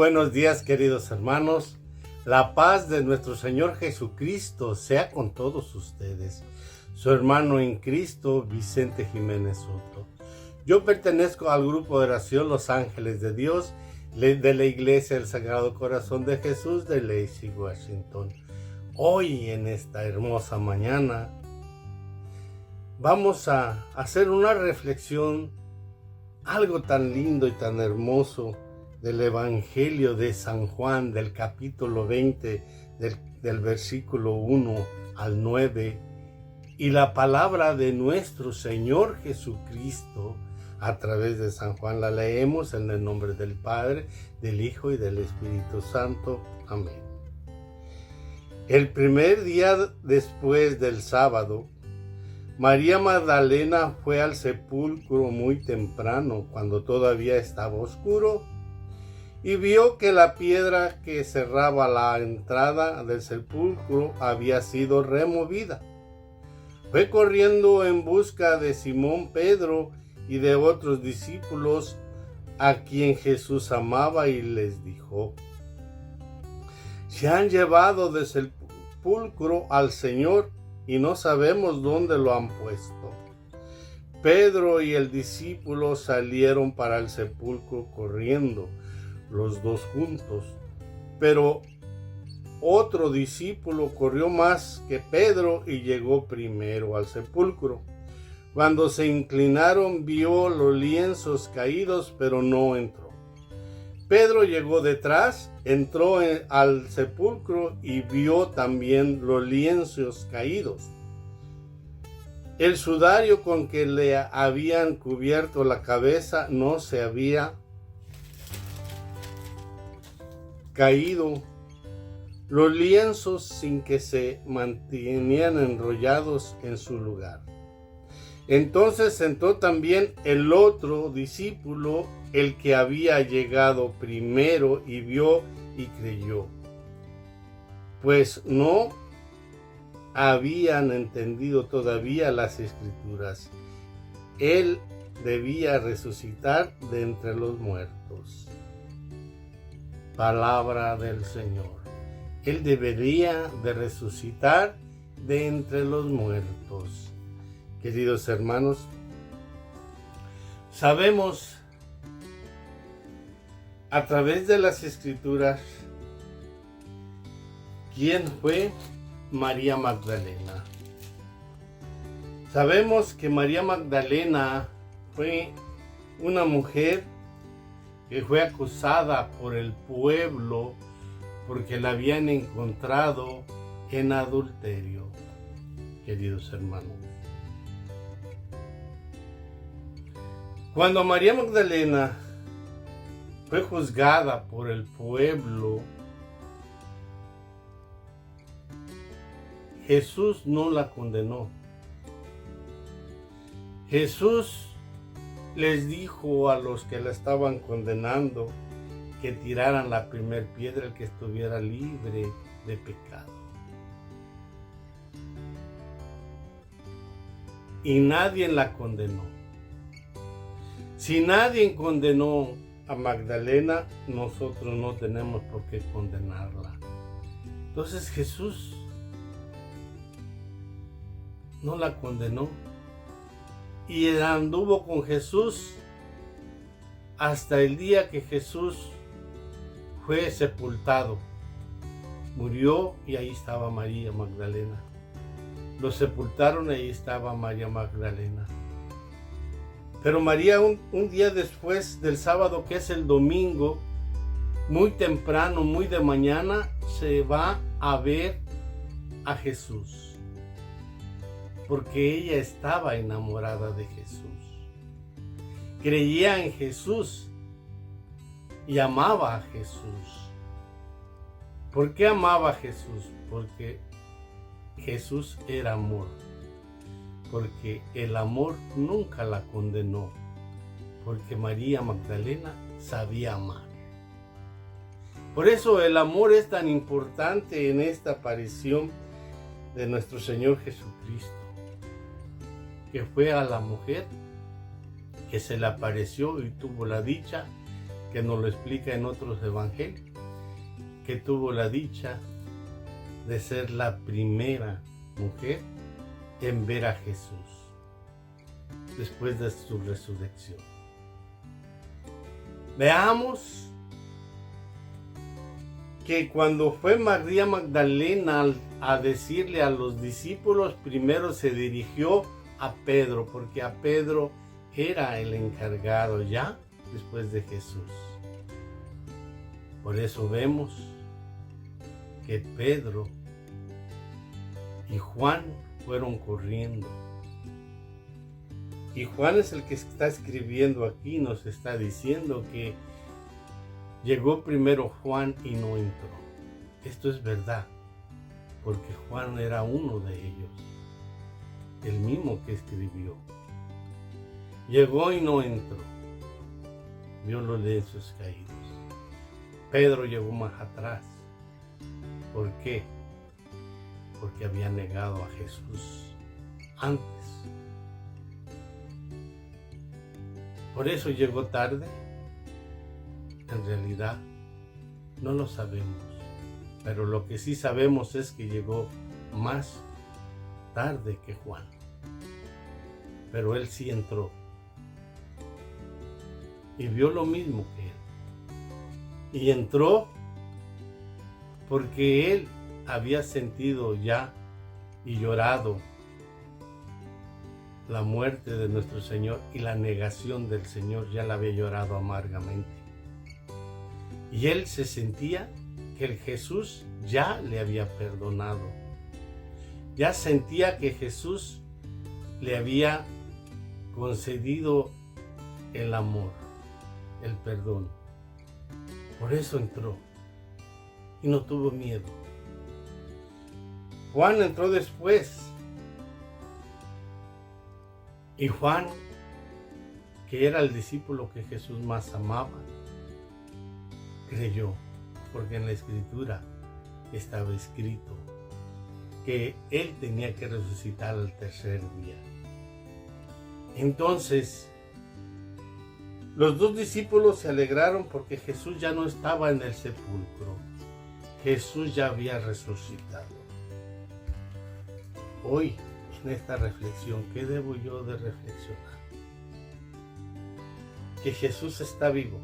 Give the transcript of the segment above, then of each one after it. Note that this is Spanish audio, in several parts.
buenos días, queridos hermanos. La paz de nuestro Señor Jesucristo sea con todos ustedes. Su hermano en Cristo, Vicente Jiménez Soto. Yo pertenezco al grupo de oración Los Ángeles de Dios de la Iglesia del Sagrado Corazón de Jesús de Lacey, Washington. Hoy, en esta hermosa mañana, vamos a hacer una reflexión, algo tan lindo y tan hermoso, del Evangelio de San Juan, del capítulo 20, del versículo 1 al 9, y la palabra de nuestro Señor Jesucristo a través de San Juan. La leemos en el nombre del Padre, del Hijo y del Espíritu Santo. Amén. El primer día después del sábado, María Magdalena fue al sepulcro muy temprano, cuando todavía estaba oscuro, y vio que la piedra que cerraba la entrada del sepulcro había sido removida. Fue corriendo en busca de Simón Pedro y de otros discípulos a quien Jesús amaba y les dijo: se han llevado del sepulcro al Señor y no sabemos dónde lo han puesto. Pedro y el discípulo salieron para el sepulcro corriendo, los dos juntos, pero otro discípulo corrió más que Pedro y llegó primero al sepulcro. Cuando se inclinaron, vio los lienzos caídos, pero no entró. Pedro llegó detrás, entró al sepulcro y vio también los lienzos caídos. El sudario con que le habían cubierto la cabeza no se había caído, los lienzos sin que se mantenían enrollados en su lugar. Entonces entró también el otro discípulo, el que había llegado primero, y vio y creyó, pues no habían entendido todavía las Escrituras. Él debía resucitar de entre los muertos. Palabra del Señor. Él debería de resucitar de entre los muertos. Queridos hermanos, sabemos a través de las Escrituras quién fue María Magdalena. Sabemos que María Magdalena fue una mujer que fue acusada por el pueblo porque la habían encontrado en adulterio, queridos hermanos. Cuando María Magdalena fue juzgada por el pueblo, Jesús no la condenó. Jesús les dijo a los que la estaban condenando que tiraran la primer piedra el que estuviera libre de pecado. Y nadie la condenó. Si nadie condenó a Magdalena, nosotros no tenemos por qué condenarla. Entonces Jesús no la condenó y anduvo con Jesús hasta el día que Jesús fue sepultado. Murió y ahí estaba María Magdalena. Lo sepultaron y ahí estaba María Magdalena. Pero María un día después del sábado, que es el domingo, muy temprano, muy de mañana, se va a ver a Jesús, porque ella estaba enamorada de Jesús, creía en Jesús y amaba a Jesús. ¿Por qué amaba a Jesús? Porque Jesús era amor. Porque el amor nunca la condenó, porque María Magdalena sabía amar. Por eso el amor es tan importante en esta aparición de nuestro Señor Jesucristo, que fue a la mujer que se le apareció y tuvo la dicha que nos lo explica en otros evangelios, que tuvo la dicha de ser la primera mujer en ver a Jesús después de su resurrección. Veamos que cuando fue María Magdalena a decirle a los discípulos, primero se dirigió a Pedro, porque a Pedro era el encargado ya después de Jesús. Por eso vemos que Pedro y Juan fueron corriendo. Y Juan es el que está escribiendo aquí, nos está diciendo que llegó primero Juan y no entró. Esto es verdad, porque Juan era uno de ellos, el mismo que escribió. Llegó y no entró, vio los lienzos caídos. Pedro llegó más atrás. ¿Por qué? Porque había negado a Jesús antes. Por eso llegó tarde. En realidad no lo sabemos, pero lo que sí sabemos es que llegó más tarde que Juan, pero él sí entró y vio lo mismo que él, y entró porque él había sentido ya y llorado la muerte de nuestro Señor, y la negación del Señor ya la había llorado amargamente. Y él se sentía que el Jesús ya le había perdonado. Ya sentía que Jesús le había concedido el amor, el perdón. Por eso entró y no tuvo miedo. Juan entró después. Y Juan, que era el discípulo que Jesús más amaba, creyó, porque en la Escritura estaba escrito que él tenía que resucitar al tercer día. Entonces, los dos discípulos se alegraron porque Jesús ya no estaba en el sepulcro. Jesús ya había resucitado. Hoy, en esta reflexión, ¿qué debo yo de reflexionar? Que Jesús está vivo.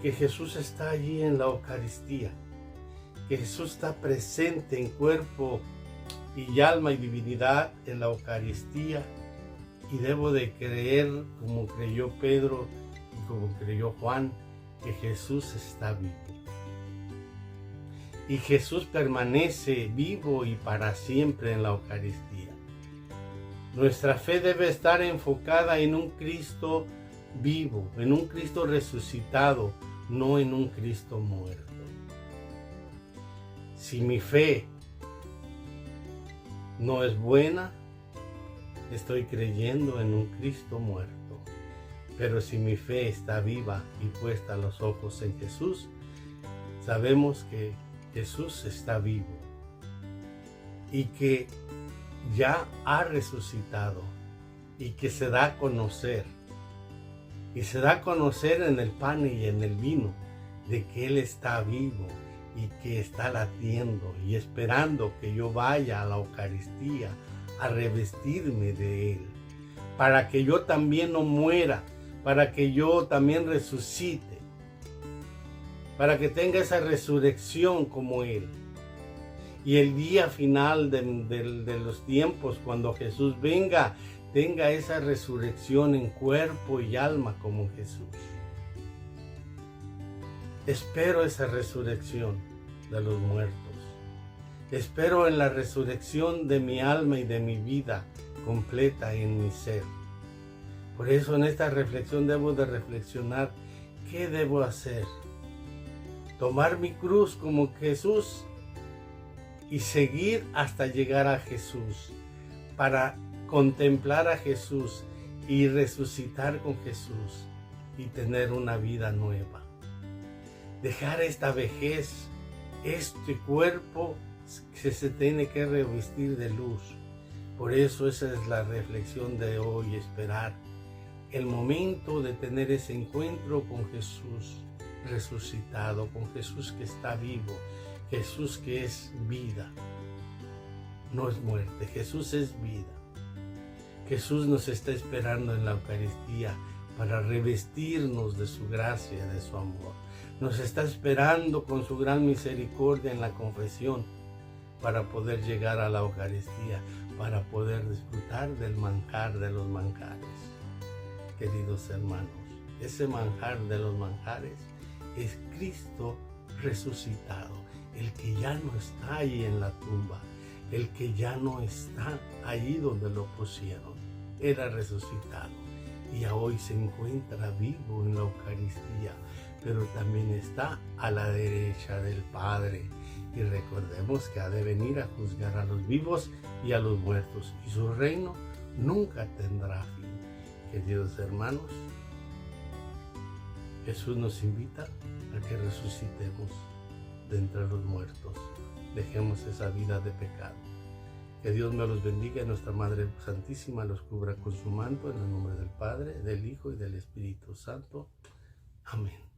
Que Jesús está allí en la Eucaristía, que Jesús está presente en cuerpo y alma y divinidad en la Eucaristía, y debo de creer, como creyó Pedro y como creyó Juan, que Jesús está vivo. Y Jesús permanece vivo y para siempre en la Eucaristía. Nuestra fe debe estar enfocada en un Cristo vivo, en un Cristo resucitado, no en un Cristo muerto. Si mi fe no es buena, estoy creyendo en un Cristo muerto. Pero si mi fe está viva y puesta los ojos en Jesús, sabemos que Jesús está vivo y que ya ha resucitado y que se da a conocer. Y se da a conocer en el pan y en el vino de que Él está vivo y que está latiendo y esperando que yo vaya a la Eucaristía a revestirme de Él, para que yo también no muera, para que yo también resucite, para que tenga esa resurrección como Él. Y el día final de los tiempos, cuando Jesús venga, tenga esa resurrección en cuerpo y alma como Jesús. Espero esa resurrección de los muertos. Espero en la resurrección de mi alma y de mi vida completa en mi ser. Por eso en esta reflexión debo de reflexionar qué debo hacer. Tomar mi cruz como Jesús y seguir hasta llegar a Jesús, para contemplar a Jesús y resucitar con Jesús y tener una vida nueva. Dejar esta vejez, este cuerpo que se tiene que revestir de luz. Por eso esa es la reflexión de hoy, esperar el momento de tener ese encuentro con Jesús resucitado, con Jesús que está vivo, Jesús que es vida, no es muerte, Jesús es vida. Jesús nos está esperando en la Eucaristía para revestirnos de su gracia, de su amor. Nos está esperando con su gran misericordia en la confesión para poder llegar a la Eucaristía, para poder disfrutar del manjar de los manjares. Queridos hermanos, ese manjar de los manjares es Cristo resucitado, el que ya no está ahí en la tumba, el que ya no está ahí donde lo pusieron, era resucitado y hoy se encuentra vivo en la Eucaristía, pero también está a la derecha del Padre. Y recordemos que ha de venir a juzgar a los vivos y a los muertos, y su reino nunca tendrá fin. Queridos hermanos, Jesús nos invita a que resucitemos de entre los muertos, dejemos esa vida de pecado. Que Dios me los bendiga y nuestra Madre Santísima los cubra con su manto, en el nombre del Padre, del Hijo y del Espíritu Santo. Amén.